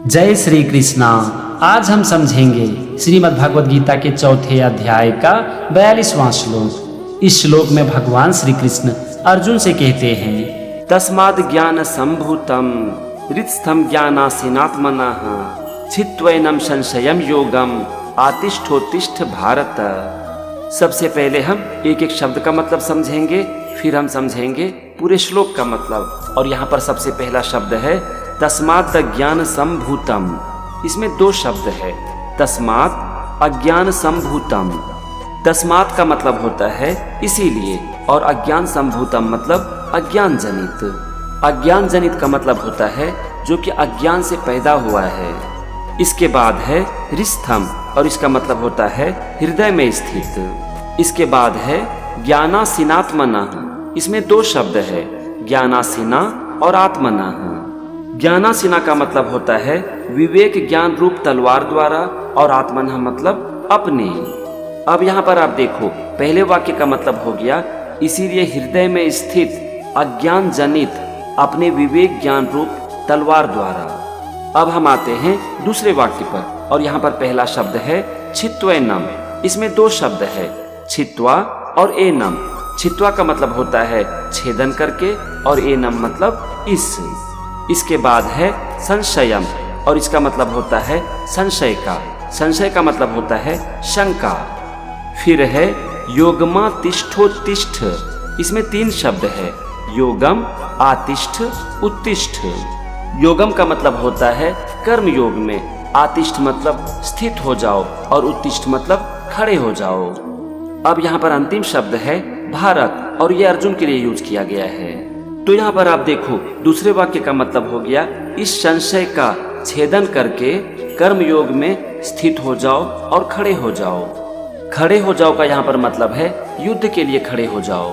जय श्री कृष्णा। आज हम समझेंगे श्रीमद् भगवद गीता के चौथे अध्याय का 42वां श्लोक। इस श्लोक में भगवान श्री कृष्ण अर्जुन से कहते हैं, तस्माद् ज्ञान संभूतम हृत्स्थम ज्ञानासीनात्मनः छित्त्वैनं संशयं योगम आतिष्ठोत्तिष्ठ भारत। सबसे पहले हम एक एक शब्द का मतलब समझेंगे, फिर हम समझेंगे पूरे श्लोक का मतलब। और यहाँ पर सबसे पहला शब्द है तस्मात् ज्ञान संभूतम। इसमें दो शब्द है, तस्मात् अज्ञान संभूतम। तस्मात् का मतलब होता है इसीलिए, और अज्ञान संभूतम मतलब अज्ञान जनित। अज्ञान जनित का मतलब होता है जो कि अज्ञान से पैदा हुआ है। इसके बाद है हृत्स्थम, और इसका मतलब होता है हृदय में स्थित। इसके बाद है ज्ञानासीनात्मनः। इसमें दो शब्द है, ज्ञानासीना और आत्मनः। ज्ञानासीना का मतलब होता है विवेक ज्ञान रूप तलवार द्वारा, और आत्मनः मतलब अपने। अब यहाँ पर आप देखो, पहले वाक्य का मतलब हो गया इसीलिए हृदय में स्थित अज्ञान जनित अपने विवेक ज्ञान रूप तलवार द्वारा। अब हम आते हैं दूसरे वाक्य पर, और यहाँ पर पहला शब्द है छित्त्वैनं। इसमें दो शब्द है, छित्त्वा और एनम। छित्त्वा का मतलब होता है छेदन करके, और एनम मतलब इस। इसके बाद है संशयम, और इसका मतलब होता है संशय का। संशय का मतलब होता है शंका। फिर है योगमा तिष्ठोत्तिष्ठ। इसमें तीन शब्द है, योगम, आतिष्ठ, उत्तिष्ठ। योगम का मतलब होता है कर्म योग में, आतिष्ठ मतलब स्थित हो जाओ, और उत्तिष्ठ मतलब खड़े हो जाओ। अब यहाँ पर अंतिम शब्द है भारत, और यह अर्जुन के लिए यूज किया गया है। तो यहाँ पर आप देखो, दूसरे वाक्य का मतलब हो गया इस संशय का छेदन करके कर्म योग में स्थित हो जाओ और खड़े हो जाओ। खड़े हो जाओ का यहाँ पर मतलब है युद्ध के लिए खड़े हो जाओ।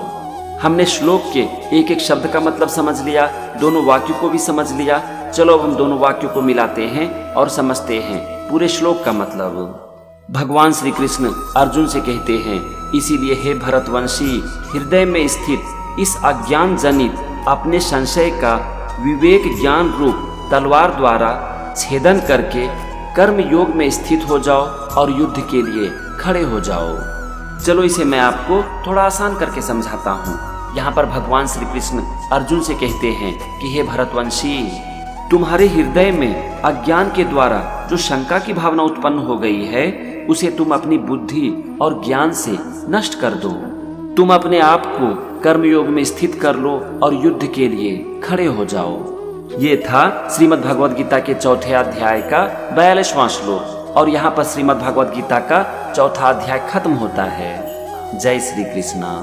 हमने श्लोक के एक एक शब्द का मतलब समझ लिया, दोनों वाक्यों को भी समझ लिया। चलो अब हम दोनों वाक्यों को मिलाते हैं और समझते हैं पूरे श्लोक का मतलब। भगवान श्री कृष्ण अर्जुन से कहते हैं, इसीलिए हे भरतवंशी, हृदय में स्थित इस अज्ञान जनित अपने संशय का विवेक ज्ञान रूप तलवार द्वारा छेदन करके कर्म योग में स्थित हो जाओ और युद्ध के लिए खड़े हो जाओ। चलो इसे मैं आपको थोड़ा आसान करके समझाता हूँ। यहाँ पर भगवान श्री कृष्ण अर्जुन से कहते हैं कि हे भरतवंशी, तुम्हारे हृदय में अज्ञान के द्वारा जो शंका की भावना उत्पन्न हो गई है, उसे तुम अपनी बुद्धि और ज्ञान से नष्ट कर दो। तुम अपने आप को कर्मयोग में स्थित कर लो और युद्ध के लिए खड़े हो जाओ। ये था श्रीमद् भगवद गीता के चौथे अध्याय का 42वां श्लोक, और यहाँ पर श्रीमद् भगवद गीता का चौथा अध्याय खत्म होता है। जय श्री कृष्णा।